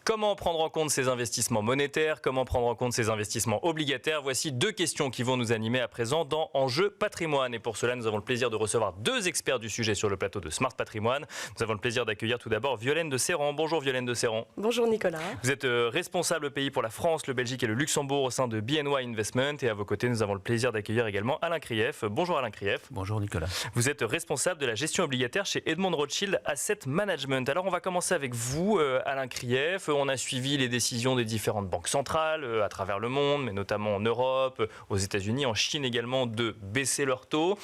Comment prendre en compte ces investissements monétaires? Comment prendre en compte ces investissements obligataires? Voici deux questions qui vont nous animer à présent dans Enjeu Patrimoine. Et pour cela, nous avons le plaisir de recevoir deux experts du sujet sur le plateau de Smart Patrimoine. Nous avons le plaisir d'accueillir tout d'abord Violaine de Serran. Bonjour Violaine de Serran. Bonjour Nicolas. Vous êtes responsable pays pour la France, le Belgique et le Luxembourg au sein de BNY Investment. Et à vos côtés, nous avons le plaisir d'accueillir également Alain Krief. Bonjour Alain Krief. Bonjour Nicolas. Vous êtes responsable de la gestion obligataire chez Edmond Rothschild Asset Management. Alors on va commencer avec vous, Alain Krief. On a suivi les décisions des différentes banques centrales à travers le monde, mais notamment en Europe, aux États-Unis, en Chine également, de baisser leurs taux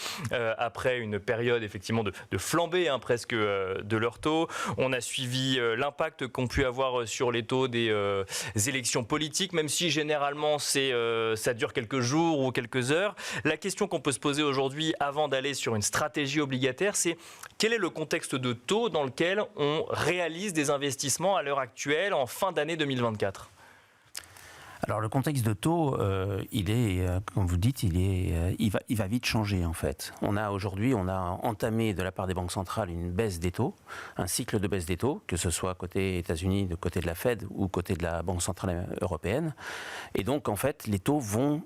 après une période effectivement de flambée presque de leurs taux. On a suivi l'impact qu'ont pu avoir sur les taux des élections politiques, même si généralement ça dure quelques jours ou quelques heures. La question qu'on peut se poser aujourd'hui, avant d'aller sur une stratégie obligataire, c'est quel est le contexte de taux dans lequel on réalise des investissements à l'heure actuelle, en fin d'année 2024 ? Alors le contexte de taux, il est, comme vous dites, il va vite changer en fait. Aujourd'hui, on a entamé de la part des banques centrales une baisse des taux, un cycle de baisse des taux, que ce soit côté États-Unis, de côté de la Fed ou côté de la Banque centrale européenne. Et donc en fait, les taux vont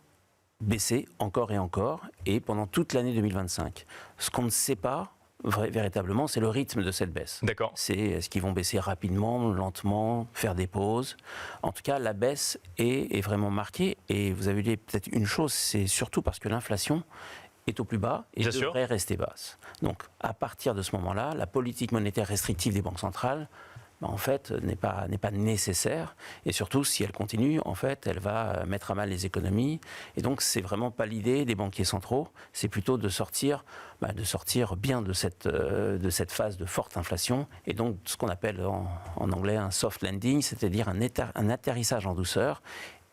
baisser encore et encore, et pendant toute l'année 2025. Ce qu'on ne sait pas véritablement, c'est le rythme de cette baisse. D'accord. C'est est-ce qu'ils vont baisser rapidement, lentement, faire des pauses. En tout cas, la baisse est vraiment marquée. Et vous avez dit peut-être une chose, c'est surtout parce que l'inflation est au plus bas et devrait rester basse. Donc, à partir de ce moment-là, la politique monétaire restrictive des banques centrales, en fait, n'est pas nécessaire. Et surtout, si elle continue, en fait, elle va mettre à mal les économies. Et donc, c'est vraiment pas l'idée des banquiers centraux. C'est plutôt de sortir bien de cette phase de forte inflation. Et donc, ce qu'on appelle en anglais un soft landing, c'est-à-dire un atterrissage en douceur,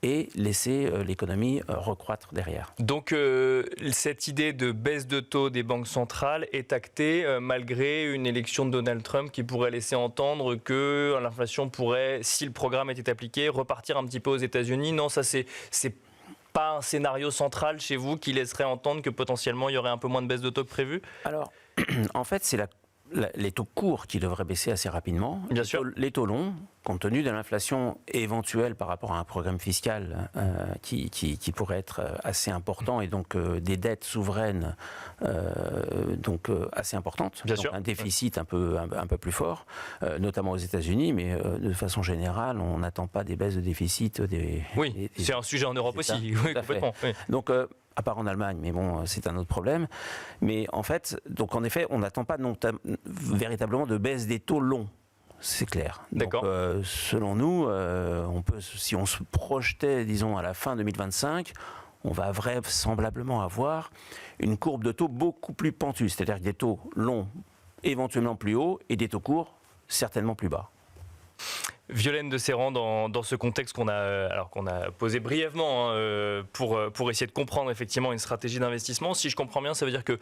et laisser l'économie recroître derrière. Donc cette idée de baisse de taux des banques centrales est actée malgré une élection de Donald Trump qui pourrait laisser entendre que l'inflation pourrait, si le programme était appliqué, repartir un petit peu aux États-Unis. Non, ça c'est pas un scénario central chez vous qui laisserait entendre que potentiellement il y aurait un peu moins de baisse de taux que prévu? Alors, en fait, c'est les taux courts qui devraient baisser assez rapidement. Bien sûr. Les taux longs, compte tenu de l'inflation éventuelle par rapport à un programme fiscal qui pourrait être assez important et donc des dettes souveraines assez importantes. Bien donc sûr. Un déficit un peu plus fort, notamment aux États-Unis, mais de façon générale, on n'attend pas des baisses de déficit. C'est un sujet en Europe aussi. Oui, complètement. Oui. Donc, à part en Allemagne, mais bon, c'est un autre problème. Mais en fait, on n'attend pas véritablement de baisse des taux longs. C'est clair. D'accord. Donc, selon nous, si on se projetait, disons, à la fin 2025, on va vraisemblablement avoir une courbe de taux beaucoup plus pentue. C'est-à-dire que des taux longs éventuellement plus hauts et des taux courts certainement plus bas. Violaine de Serran, dans ce contexte qu'on a posé brièvement pour essayer de comprendre effectivement une stratégie d'investissement, si je comprends bien, ça veut dire que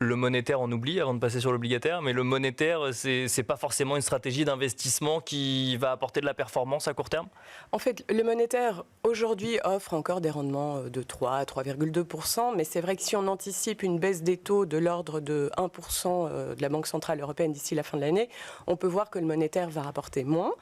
le monétaire, on oublie avant de passer sur l'obligataire, mais le monétaire, c'est pas forcément une stratégie d'investissement qui va apporter de la performance à court terme? En fait, le monétaire, aujourd'hui, offre encore des rendements de 3 à 3,2%, mais c'est vrai que si on anticipe une baisse des taux de l'ordre de 1% de la Banque centrale européenne d'ici la fin de l'année, on peut voir que le monétaire va rapporter moins.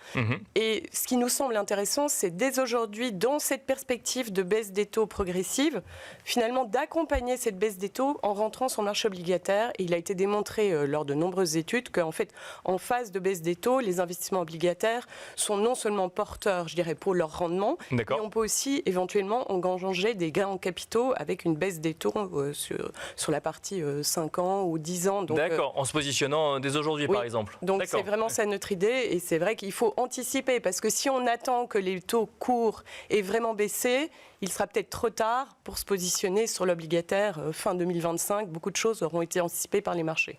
Et ce qui nous semble intéressant, c'est dès aujourd'hui, dans cette perspective de baisse des taux progressive, finalement d'accompagner cette baisse des taux en rentrant sur le marché obligataire. Et il a été démontré lors de nombreuses études qu'en fait, en phase de baisse des taux, les investissements obligataires sont non seulement porteurs, je dirais, pour leur rendement, mais on peut aussi éventuellement engranger des gains en capitaux avec une baisse des taux sur la partie 5 ans ou 10 ans. Donc, d'accord, en se positionnant dès aujourd'hui, par exemple. Donc c'est vraiment ça notre idée, et c'est vrai qu'il faut anticiper, parce que si on attend que les taux courts aient vraiment baissé, il sera peut-être trop tard pour se positionner sur l'obligataire fin 2025. Beaucoup de choses auront été anticipées par les marchés.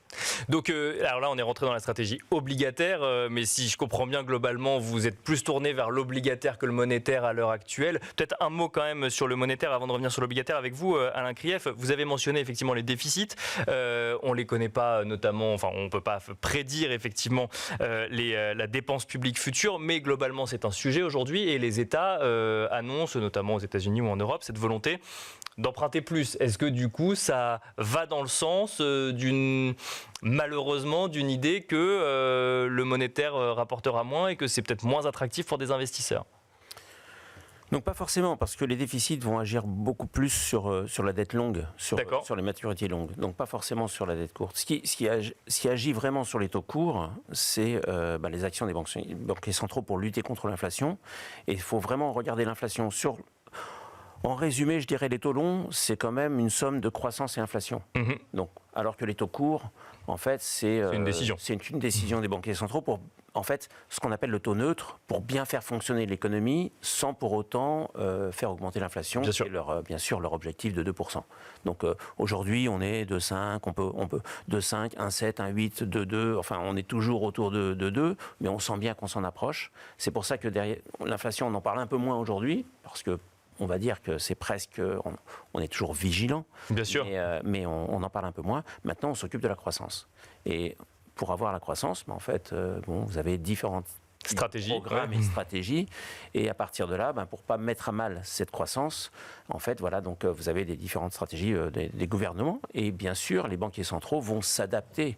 Donc, alors là, on est rentré dans la stratégie obligataire, mais si je comprends bien, globalement, vous êtes plus tourné vers l'obligataire que le monétaire à l'heure actuelle. Peut-être un mot quand même sur le monétaire avant de revenir sur l'obligataire avec vous, Alain Krief. Vous avez mentionné effectivement les déficits. On les connaît pas, notamment, enfin, on peut pas prédire effectivement la dépense publique future, mais globalement, c'est un sujet aujourd'hui et les États annoncent, notamment aux États-Unis ou en Europe, cette volonté d'emprunter plus. Est-ce que du coup, ça va dans le sens conséquence malheureusement d'une idée que le monétaire rapportera moins et que c'est peut-être moins attractif pour des investisseurs? Donc pas forcément, parce que les déficits vont agir beaucoup plus sur la dette longue, sur les maturités longues, donc pas forcément sur la dette courte. Ce qui agit vraiment sur les taux courts, c'est les actions des banquiers centraux pour lutter contre l'inflation. Et il faut vraiment regarder l'inflation sur... En résumé, je dirais les taux longs, c'est quand même une somme de croissance et inflation. Donc, alors que les taux courts, en fait, c'est une décision. C'est une décision des banquiers centraux pour, en fait, ce qu'on appelle le taux neutre, pour bien faire fonctionner l'économie sans pour autant faire augmenter l'inflation. C'est bien sûr leur objectif de 2%. Donc aujourd'hui, on est de 5, on peut de 5, 1,7, 1,8, 2, enfin on est toujours autour de 2, mais on sent bien qu'on s'en approche. C'est pour ça que derrière l'inflation, on en parle un peu moins aujourd'hui, parce que on va dire que c'est presque... On est toujours vigilant, bien sûr. Mais on en parle un peu moins. Maintenant, on s'occupe de la croissance. Et pour avoir la croissance, en fait, vous avez différentes programmes et stratégies. Et à partir de là, pour ne pas mettre à mal cette croissance, en fait, voilà, donc vous avez des différentes stratégies des gouvernements. Et bien sûr, les banquiers centraux vont s'adapter.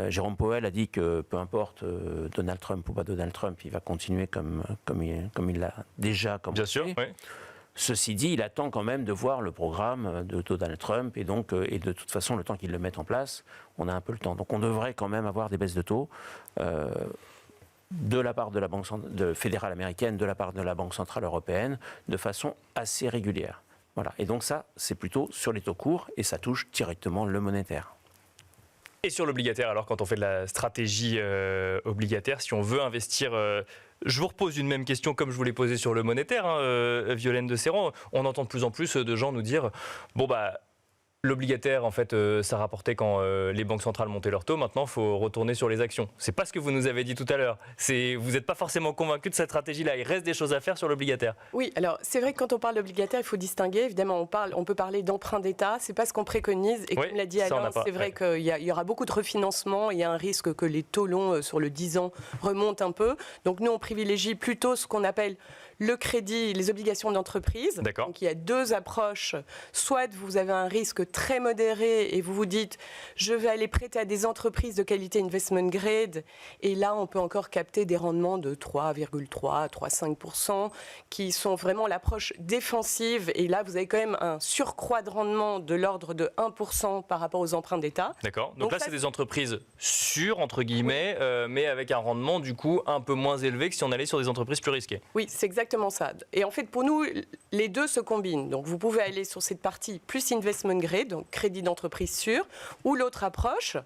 Jérôme Powell a dit que peu importe Donald Trump ou pas Donald Trump, il va continuer comme il l'a déjà commencé. Bien sûr, oui. Ceci dit, il attend quand même de voir le programme de Donald Trump et de toute façon, le temps qu'il le mette en place, on a un peu le temps. Donc on devrait quand même avoir des baisses de taux de la part de la Banque fédérale américaine, de la part de la Banque centrale européenne, de façon assez régulière. Voilà. Et donc ça, c'est plutôt sur les taux courts et ça touche directement le monétaire. Et sur l'obligataire, alors quand on fait de la stratégie obligataire, si on veut investir... Je vous repose une même question comme je vous l'ai posée sur le monétaire, Violaine de Serran. On entend de plus en plus de gens nous dire l'obligataire, en fait, ça rapportait quand les banques centrales montaient leurs taux. Maintenant, il faut retourner sur les actions. C'est pas ce que vous nous avez dit tout à l'heure. Vous n'êtes pas forcément convaincu de cette stratégie-là. Il reste des choses à faire sur l'obligataire. Oui, alors c'est vrai que quand on parle d'obligataire, il faut distinguer. Évidemment, on peut parler d'emprunt d'État. C'est pas ce qu'on préconise. Et comme l'a dit Alain, c'est vrai qu'il y aura beaucoup de refinancement. Il y a un risque que les taux longs sur le 10 ans remontent un peu. Donc nous, on privilégie plutôt ce qu'on appelle le crédit, les obligations d'entreprise. Donc il y a deux approches. Soit vous avez un risque très modéré et vous vous dites je vais aller prêter à des entreprises de qualité investment grade et là on peut encore capter des rendements de 3,3, 3,5% qui sont vraiment l'approche défensive et là vous avez quand même un surcroît de rendement de l'ordre de 1% par rapport aux emprunts d'État. D'accord. Donc là c'est des entreprises sûres entre guillemets mais avec un rendement du coup un peu moins élevé que si on allait sur des entreprises plus risquées. Oui, c'est exactement ça. Et en fait pour nous les deux se combinent. Donc vous pouvez aller sur cette partie plus investment grade, donc crédit d'entreprise sûr, ou l'autre approche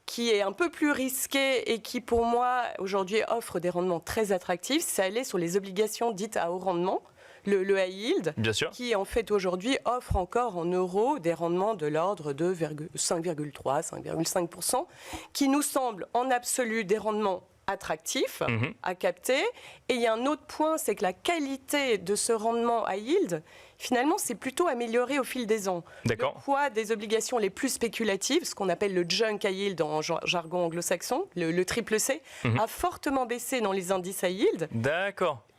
qui est un peu plus risquée et qui pour moi aujourd'hui offre des rendements très attractifs, c'est aller sur les obligations dites à haut rendement, le high yield, qui en fait aujourd'hui offre encore en euros des rendements de l'ordre de 5,3, 5,5%, qui nous semblent en absolu des rendements attractif à capter. Et il y a un autre point, c'est que la qualité de ce rendement à yield, finalement, c'est plutôt amélioré au fil des ans. Le poids des obligations les plus spéculatives, ce qu'on appelle le junk high yield en jargon anglo-saxon, le triple C, a fortement baissé dans les indices à yield.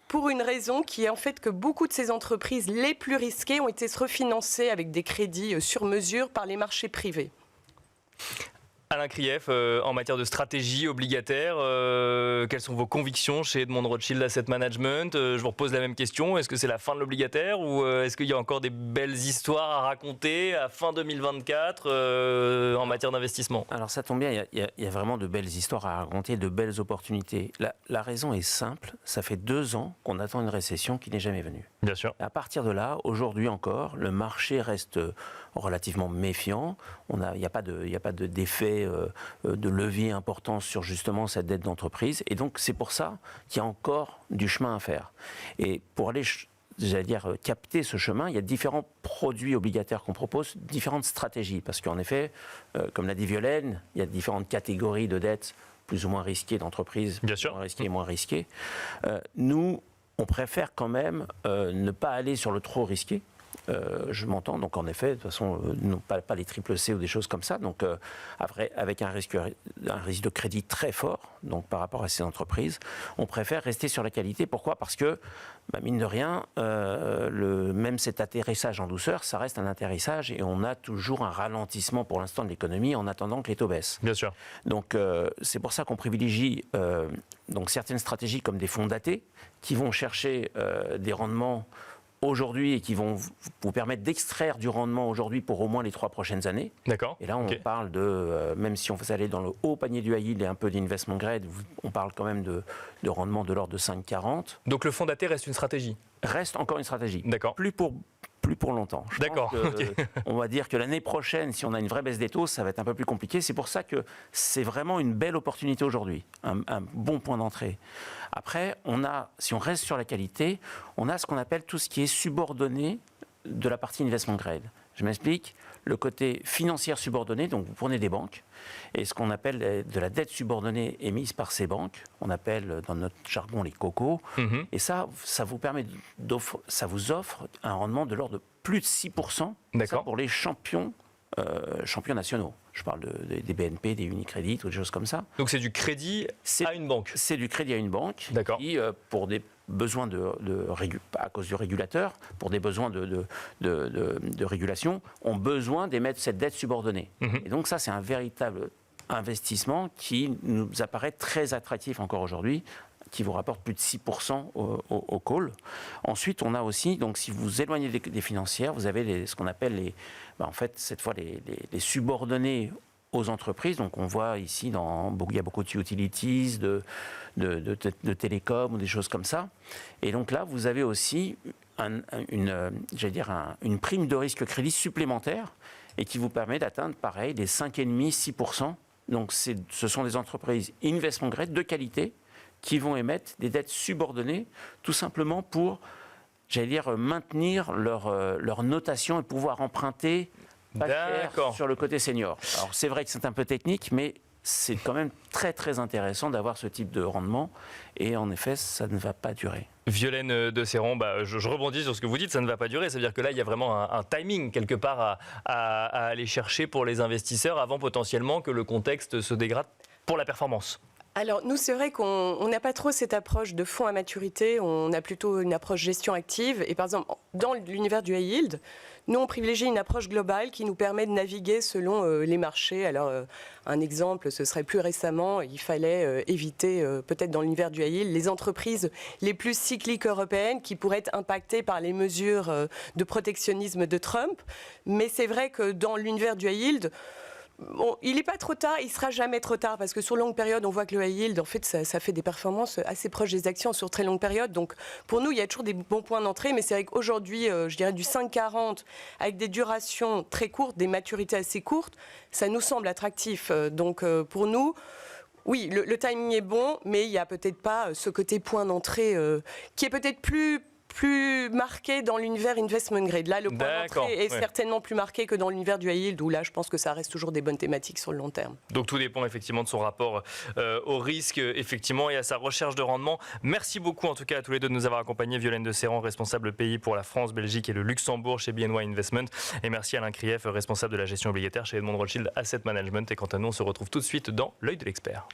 Pour une raison qui est en fait que beaucoup de ces entreprises les plus risquées ont été refinancées avec des crédits sur mesure par les marchés privés. Alain Krief, en matière de stratégie obligataire, quelles sont vos convictions chez Edmond Rothschild Asset Management? Je vous repose la même question, est-ce que c'est la fin de l'obligataire ou est-ce qu'il y a encore des belles histoires à raconter à fin 2024 en matière d'investissement? Alors ça tombe bien, il y a vraiment de belles histoires à raconter, de belles opportunités. La raison est simple, ça fait 2 ans qu'on attend une récession qui n'est jamais venue. Bien sûr. À partir de là, aujourd'hui encore, le marché reste relativement méfiant. Il n'y a pas d'effet de levier important sur justement cette dette d'entreprise. Et donc, c'est pour ça qu'il y a encore du chemin à faire. Et pour aller, j'allais dire, capter ce chemin, il y a différents produits obligataires qu'on propose, différentes stratégies. Parce qu'en effet, comme l'a dit Violaine, il y a différentes catégories de dettes plus ou moins risquées d'entreprises, moins risquées et moins risquées. Nous, on préfère quand même ne pas aller sur le trop risqué. je m'entends. Donc en effet, de toute façon, non, pas les triple C ou des choses comme ça. Donc avec un risque de crédit très fort, donc par rapport à ces entreprises, on préfère rester sur la qualité. Pourquoi ? Parce que, mine de rien, même cet atterrissage en douceur, ça reste un atterrissage et on a toujours un ralentissement pour l'instant de l'économie en attendant que les taux baissent. Bien sûr. Donc c'est pour ça qu'on privilégie donc certaines stratégies comme des fonds datés qui vont chercher des rendements aujourd'hui et qui vont vous permettre d'extraire du rendement aujourd'hui pour au moins les 3 prochaines années. D'accord. Et là, on parle de, même si on veut aller dans le haut panier du high yield et un peu d'investment grade, on parle quand même de rendement de l'ordre de 5,40. Donc le fonds daté reste une stratégie ? Reste encore une stratégie. D'accord. Plus pour longtemps. D'accord. On va dire que l'année prochaine, si on a une vraie baisse des taux, ça va être un peu plus compliqué. C'est pour ça que c'est vraiment une belle opportunité aujourd'hui, un bon point d'entrée. Après, si on reste sur la qualité, on a ce qu'on appelle tout ce qui est subordonné de la partie investment grade. Je m'explique. Le côté financière subordonnée, donc vous prenez des banques, et ce qu'on appelle de la dette subordonnée émise par ces banques, on appelle dans notre jargon les COCO, et ça vous permet ça vous offre un rendement de l'ordre de plus de 6%, ça pour les champions nationaux. Je parle des BNP, des Unicredit ou des choses comme ça. Donc c'est du crédit à une banque. C'est du crédit à une banque qui, pour des besoins à cause du régulateur, pour des besoins de régulation, ont besoin d'émettre cette dette subordonnée. Et donc ça, c'est un véritable investissement qui nous apparaît très attractif encore aujourd'hui, qui vous rapporte plus de 6% au call. Ensuite, on a aussi, donc si vous éloignez des financières, vous avez ce qu'on appelle en fait, cette fois, les subordonnés aux entreprises. Donc on voit ici, il y a beaucoup de utilities, de télécom ou des choses comme ça. Et donc là, vous avez aussi une prime de risque crédit supplémentaire et qui vous permet d'atteindre, pareil, les 5,5-6%. Donc ce sont des entreprises investment grade de qualité qui vont émettre des dettes subordonnées tout simplement pour, maintenir leur notation et pouvoir emprunter pas cher sur le côté senior. Alors c'est vrai que c'est un peu technique, mais c'est quand même très très intéressant d'avoir ce type de rendement et en effet ça ne va pas durer. Violaine de Serron, je rebondis sur ce que vous dites, ça ne va pas durer, ça veut dire que là il y a vraiment un timing quelque part à aller chercher pour les investisseurs avant potentiellement que le contexte se dégrade pour la performance. Alors nous, c'est vrai qu'on n'a pas trop cette approche de fonds à maturité, on a plutôt une approche gestion active. Et par exemple, dans l'univers du high yield, nous, on privilégie une approche globale qui nous permet de naviguer selon les marchés. Alors, un exemple, ce serait plus récemment, il fallait éviter, peut-être dans l'univers du high yield, les entreprises les plus cycliques européennes qui pourraient être impactées par les mesures de protectionnisme de Trump. Mais c'est vrai que dans l'univers du high yield, il n'est pas trop tard, il ne sera jamais trop tard parce que sur longue période, on voit que le high yield, en fait, ça fait des performances assez proches des actions sur très longue période. Donc, pour nous, il y a toujours des bons points d'entrée, mais c'est vrai qu'aujourd'hui, je dirais du 5,40 avec des durations très courtes, des maturités assez courtes, ça nous semble attractif. Donc, pour nous, oui, le timing est bon, mais il n'y a peut-être pas ce côté point d'entrée qui est peut-être plus marqué dans l'univers investment grade. Là, le point d'entrée est certainement plus marqué que dans l'univers du high yield, où là, je pense que ça reste toujours des bonnes thématiques sur le long terme. Donc tout dépend effectivement de son rapport au risque effectivement et à sa recherche de rendement. Merci beaucoup en tout cas à tous les deux de nous avoir accompagnés. Violaine de Serron, responsable pays pour la France, Belgique et le Luxembourg chez BNY Investment. Et merci Alain Krief, responsable de la gestion obligataire chez Edmond Rothschild Asset Management. Et quant à nous, on se retrouve tout de suite dans l'œil de l'expert.